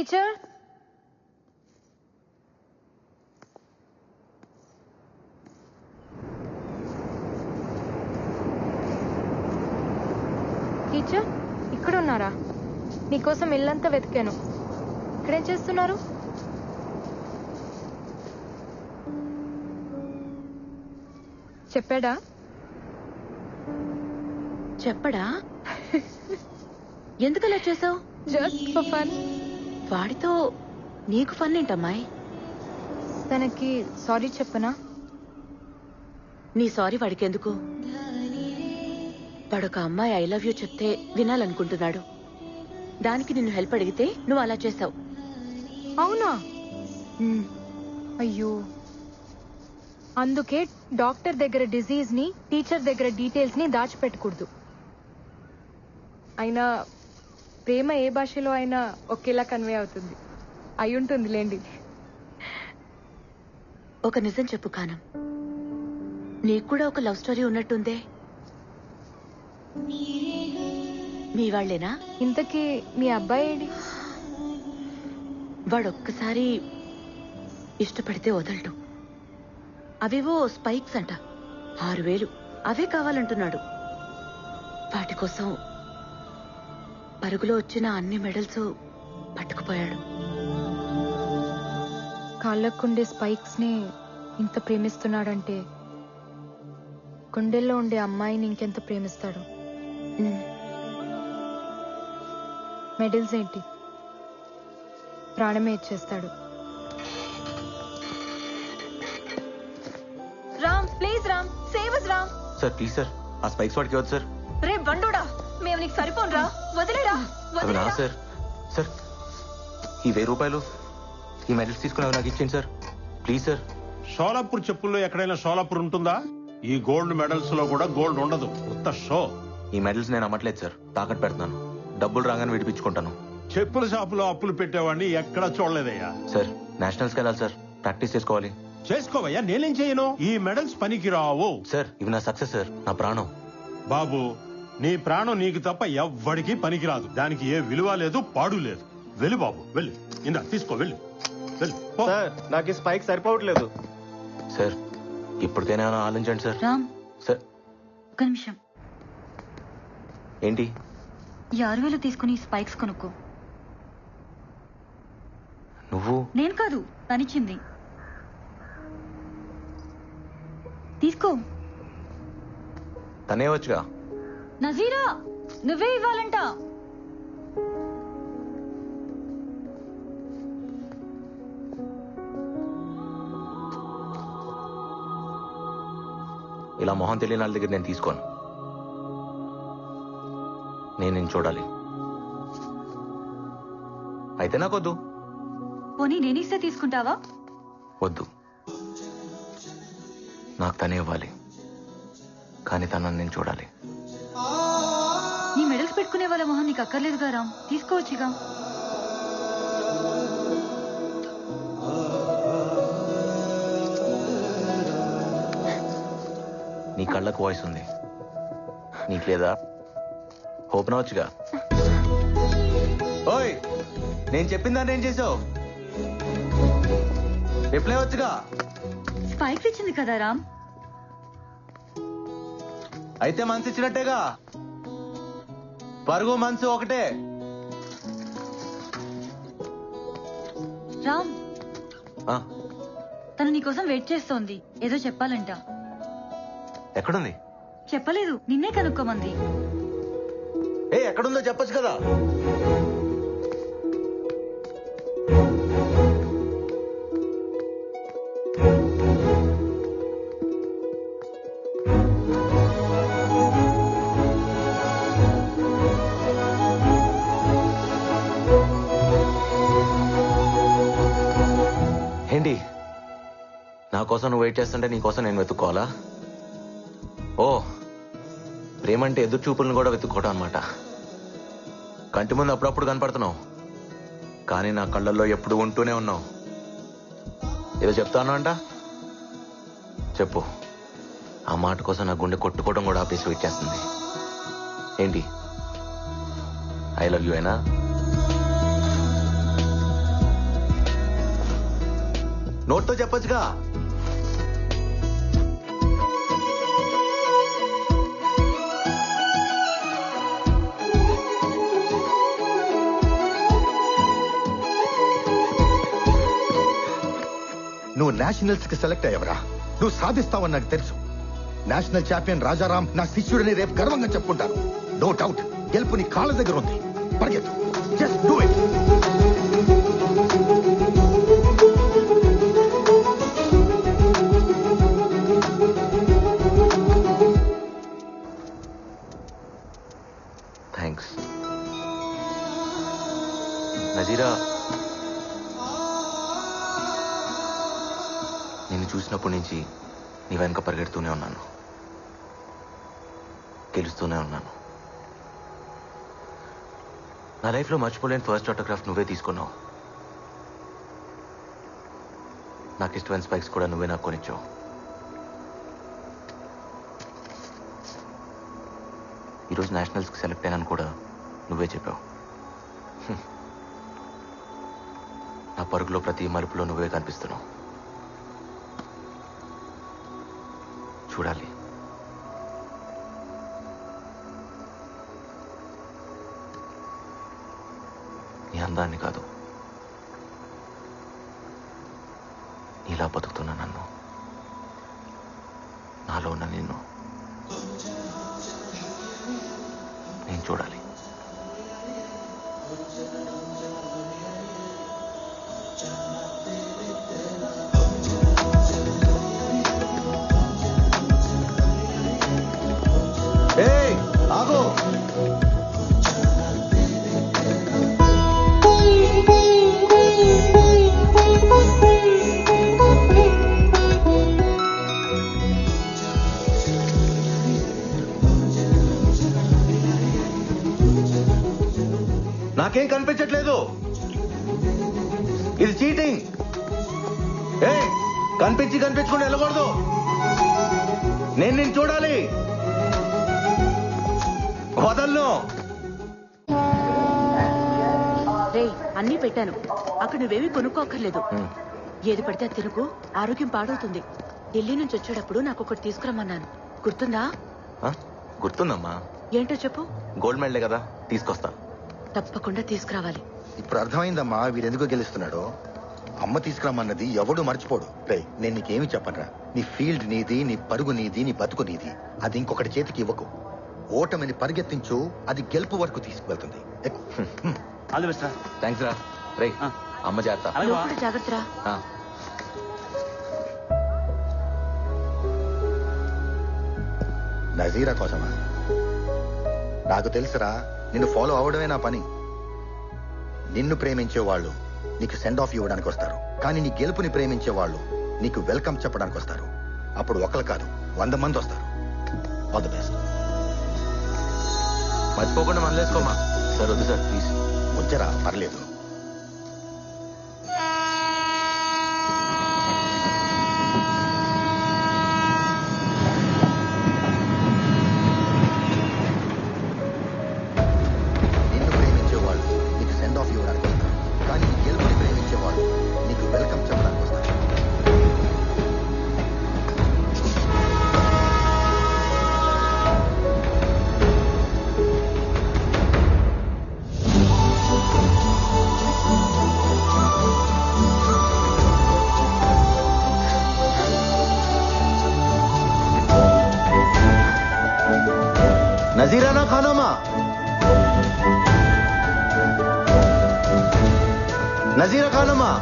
Teacher teacher ఇక్కడ ఉన్నారా? నీకోసం ఇల్లంతా వెతికాను. ఇక్కడేం చేస్తున్నారు? చెప్పాడా? చెప్పడా? ఎందుకలా చేసావు? Just for fun. వాడితో నీకు ఫన్ ఏంటమ్మాయి? తనకి సారీ చెప్పనా? నీ సారీ వాడికి ఎందుకు? వాడొక అమ్మాయి ఐ లవ్ యూ చెప్తే వినాలనుకుంటున్నాడు. దానికి నిన్ను హెల్ప్ అడిగితే నువ్వు అలా చేసావు. అవునా? అయ్యో, అందుకే డాక్టర్ దగ్గర డిజీజ్ ని, టీచర్ దగ్గర డీటెయిల్స్ ని దాచిపెట్టకూడదు. అయినా ప్రేమ ఏ భాషలో అయినా ఒకేలా కన్వే అవుతుంది. అయి ఉంటుంది లేండి. ఒక నిజం చెప్పు కానం, నీకు కూడా ఒక లవ్ స్టోరీ ఉన్నట్టుందే. మీ వాళ్ళేనా? ఇంతకీ మీ అబ్బాయి ఏడి? వాడొక్కసారి ఇష్టపడితే వదలడు. అవేవో స్పైక్స్ అంట, 6000 అవే కావాలంటున్నాడు. వాటి కోసం పరుగులో వచ్చిన అన్ని మెడల్స్ పట్టుకుపోయాడు. కాళ్ళకుండే స్పైక్స్ ని ఇంత ప్రేమిస్తున్నాడంటే గుండెల్లో ఉండే అమ్మాయిని ఇంకెంత ప్రేమిస్తాడు. మెడల్స్ ఏంటి, ప్రాణమే ఇచ్చేస్తాడు. Ram, please Ram, save us Ram. Sir please sir, ఆ స్పైక్స్ వాడికి వద్దు సార్. రే బండోడా, మేము నీకు సరిపోనురా, వదిలేరా. అవి నా సార్. సార్ ఈ 1000 రూపాయలు, ఈ మెడల్స్ తీసుకుని అవి నాకు ఇచ్చేయండి సార్, ప్లీజ్ సార్. షోలాపూర్ చెప్పుల్లో ఎక్కడైనా షోలాపూర్ ఉంటుందా? ఈ గోల్డ్ మెడల్స్ లో కూడా గోల్డ్ ఉండదు, ఉత్త షో. ఈ మెడల్స్ నేను అమ్మట్లేదు సార్, తాకట్టు పెడుతున్నాను. డబ్బులు రాగానే విడిపించుకుంటాను. చెప్పుల షాపులో అప్పులు పెట్టేవాడిని ఎక్కడా చూడలేదయ్యా. సార్ నేషనల్స్కి వెళ్ళాలి సార్, ప్రాక్టీస్ చేసుకోవాలి. చేసుకోవయ్యా, నేనేం చేయను. ఈ మెడల్స్ పనికి రావు సార్. ఇవి నా సక్సెస్ సార్, నా ప్రాణం. బాబు, నీ ప్రాణం నీకు తప్ప ఎవ్వడికి పనికిరాదు. దానికి ఏ విలువ లేదు, పాడు లేదు. వెళ్ళు బాబు, వెళ్ళు. ఇందా తీసుకో, వెళ్ళు వెళ్ళు. సార్ నాకు ఈ స్పైక్ సరిపోవట్లేదు. సార్ ఇప్పటికైనా ఆలోచించండి సార్. రామ్, సార్ ఒక నిమిషం. ఏంటి? ఈ 6000 తీసుకుని స్పైక్స్ కొనుక్కో. నువ్వు? నేను కాదు, తనిచ్చింది. తీసుకో. తనే వచ్చుగా. నజీరా, నువ్వే ఇవ్వాలంట. ఇలా మొహం తెలియని వాళ్ళ దగ్గర నేను తీసుకోను. నేను చూడాలి. అయితే నాకొద్దు. పోనీ నేనిస్తే తీసుకుంటావా? వద్దు, నాకు తనే ఇవ్వాలి, కానీ తనని నేను చూడాలి. నీ మెడల్స్ పెట్టుకునే వాళ్ళ మొహం నీకు అక్కర్లేదుగా రామ్, తీసుకోవచ్చుగా. నీ కళ్ళకు వాయిస్ ఉంది, నీకు లేదా? ఓపెన్ అవచ్చుగా. ఓయ్, నేను చెప్పిందా ఏం చేసావు? రిప్లై వచ్చుగా. స్పైక్స్ ఇచ్చింది కదా రామ్. అయితే మనసు ఇచ్చినట్టేగా. పరుగు మనసు ఒకటే. రామ్, ఆ, తను నీకోసం వెయిట్ చేస్తోంది, ఏదో చెప్పాలంట. ఎక్కడుంది? చెప్పలేదు, నిన్నే కనుక్కోమంది. ఎక్కడుందో చెప్పొచ్చు కదా. ఏంటి, నా కోసం నువ్వు వెయిట్ చేస్తుంటే నీ కోసం నేను వెతుక్కోవాలా? ఓ, ప్రేమంటే ఎదురు చూపులను కూడా వెతుక్కోవడం అనమాట. కంటి ముందు అప్పుడప్పుడు కనపడుతున్నావు, కానీ నా కళ్ళల్లో ఎప్పుడు ఉంటూనే ఉన్నావు. ఏదో చెప్తాను అంట, చెప్పు. ఆ మాట కోసం నా గుండె కొట్టుకోవడం కూడా ఆపేసి వచ్చేస్తుంది. ఏంటి, ఐ లవ్ యూ అయినా? నోట్తో చెప్పొచ్చుగా. నువ్వు నేషనల్స్ కి సెలెక్ట్ అయ్యవరా. నువ్వు సాధిస్తావని నాకు తెలుసు. నేషనల్ ఛాంపియన్ రాజారాం నా శిష్యుడని రేపు గర్వంగా చెప్పుకుంటాను. నో డౌట్ గెలుపు నీ కాళ్ళ దగ్గర ఉంది. పరిగెత్తు, just do it. Thanks Nazira. నిన్ను చూసినప్పటి నుంచి నీ వెనక పరిగెడుతూనే ఉన్నాను, గెలుస్తూనే ఉన్నాను. నా లైఫ్లో మర్చిపోలేని ఫస్ట్ ఆటోగ్రాఫ్ నువ్వే తీసుకున్నావు. నాకు ఇష్టమైన స్పైక్స్ కూడా నువ్వే నాకు కొనిచ్చావు. ఈరోజు నేషనల్స్కి సెలెక్ట్ అయినాను కూడా నువ్వే చెప్పావు. నా పరుగులో ప్రతి మలుపులో నువ్వే కనిపిస్తున్నావు. చూడాలి. నీ అందాన్ని కాదు, నీలా బతుకుతున్నా నన్ను, నాలో ఉన్న నిన్ను నేను చూడాలి. ఆగో, నాకేం కనిపించట్లేదు. ఇది చీటింగ్. కనిపించకుండా వెళ్ళకూడదు. నేను నిన్ను చూడాలి. వదలను. రే అన్నీ పెట్టాను, అక్కడ నువ్వేమీ కొనుక్కోక్కర్లేదు. ఏది పడితే అది తినుకు, ఆరోగ్యం పాడవుతుంది. ఢిల్లీ నుంచి వచ్చేటప్పుడు నాకు ఒకటి తీసుకురమ్మన్నాను, గుర్తుందా? గుర్తుందమ్మా. ఏంటో చెప్పు. గోల్డ్ మెడలే కదా, తీసుకొస్తా. తప్పకుండా తీసుకురావాలి. ఇప్పుడు అర్థమైందమ్మా వీడెందుకు గెలుస్తున్నాడో. అమ్మ తీసుకురామన్నది ఎవడు మర్చిపోడు. నేను నీకేమి చెప్పనరా. నీ ఫీల్డ్ నీది, నీ పరుగు నీది, నీ బతుకు నీది. అది ఇంకొకటి చేతికి ఇవ్వకు. ఓటమిని పరిగెత్తించు, అది గెలుపు వరకు తీసుకువెళ్తుంది. థ్యాంక్స్ రా. రే అమ్మ చేస్తా. నువ్వు కూడా జాగ్రత్తరా. నజీరా కోసమా? నాకు తెలుసురా, నిన్ను ఫాలో అవడమే నా పని. నిన్ను ప్రేమించే వాళ్ళు నీకు సెండ్ ఆఫ్ ఇవ్వడానికి వస్తారు, కానీ నీ గెలుపుని ప్రేమించే వాళ్ళు నీకు వెల్కమ్ చెప్పడానికి వస్తారు. అప్పుడు ఒకరు కాదు 100 మంది వస్తారు. All the best. మర్చిపోకుండా మనలేసుకోమా. సార్ వద్దు సార్, ప్లీజ్. వచ్చరా, పర్లేదు. నిన్ను ప్రేమించే వాళ్ళు నీకు సెండ్ ఆఫ్ ఇవ్వడానికి వస్తారు, కానీ నీ గెలుపుని ప్రేమించే వాళ్ళు నీకు వెల్కమ్ చెప్పడానికి వస్తారు. नजीरा ना खाना माँ, नजीरा खाना माँ.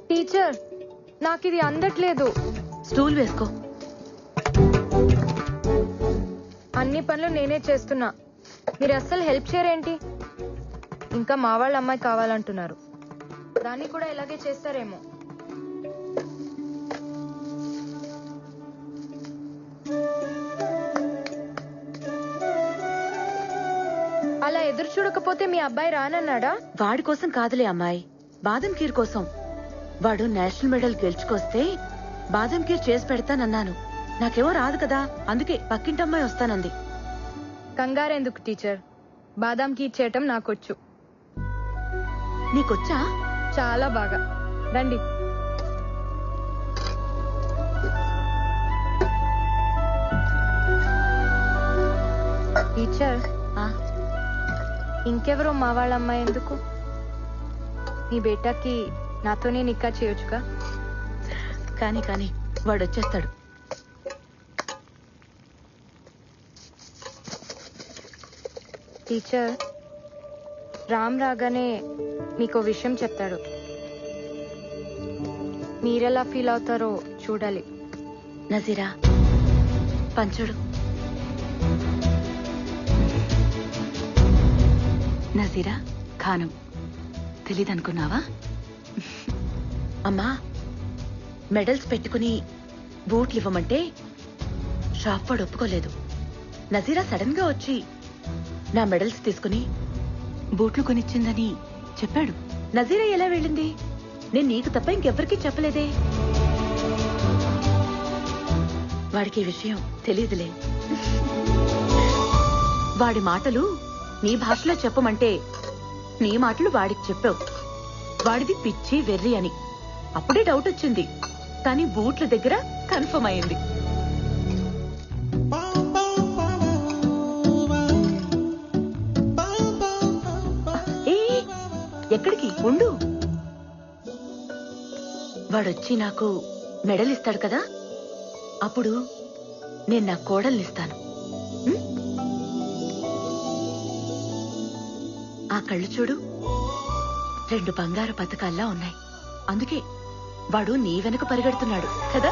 టీచర్, నాకు ఇది అందట్లేదు. స్టూల్ వేసుకో. అన్ని పనులు నేనే చేస్తున్నా, మీరు అస్సలు హెల్ప్ చేయరేంటి? ఇంకా మా వాళ్ళ అమ్మాయి కావాలంటున్నారు, దాన్ని కూడా ఇలాగే చేస్తారేమో. అలా ఎదురు చూడకపోతే మీ అబ్బాయి రానన్నాడా? వాడి కోసం కాదులే అమ్మాయి, బాదం ఖీర్ కోసం. వాడు నేషనల్ మెడల్ గెలుచుకొస్తే బాదం ఖీర్ చేసి పెడతానన్నాను. నాకేమో రాదు కదా, అందుకే పక్కింటమ్మాయి వస్తానంది. కంగారెందుకు టీచర్, బాదాం కీర్ చేయటం నాకొచ్చు. నీకొచ్చా? చాలా బాగా. రండి. టీచర్, ఆ, ఇంకెవరో మా వాళ్ళ అమ్మాయి ఎందుకు? మీ బేటాకి నాతోనే నిక్కా చేయొచ్చుగా. కానీ కానీ వాడు వచ్చేస్తాడు. టీచర్, రామ్ రాగానే మీకో విషయం చెప్తాడు, మీరెలా ఫీల్ అవుతారో చూడాలి. నజీరా, పంచుడు. నజీరా ఖానం తెలీదనుకున్నావా? అమ్మా, మెడల్స్ పెట్టుకుని బూట్లు ఇవ్వమంటే షాప్ వాడు ఒప్పుకోలేదు. నజీరా సడన్ గా వచ్చి నా మెడల్స్ తీసుకుని బూట్లు కొనిచ్చిందని చెప్పాడు. నజీరా ఎలా వెళ్ళింది? నేను నీకు తప్ప ఇంకెవ్వరికీ చెప్పలేదే. వాడికి ఈ విషయం తెలీదులే. వాడి మాటలు నీ భాషలో చెప్పమంటే నీ మాటలు వాడికి చెప్పావు. వాడిది పిచ్చి వెర్రి అని అప్పుడే డౌట్ వచ్చింది, కానీ బూట్ల దగ్గర కన్ఫర్మ్ అయింది. ఏ, ఎక్కడికి? ఉండు. వాడొచ్చి నాకు మెడల్ ఇస్తాడు కదా, అప్పుడు నేను నా కోడల్నిస్తాను. ఆ కళ్ళు చూడు, 2 బంగారు పథకాల్లా ఉన్నాయి. అందుకే వాడు నీ వెనక పరిగెడుతున్నాడు కదా.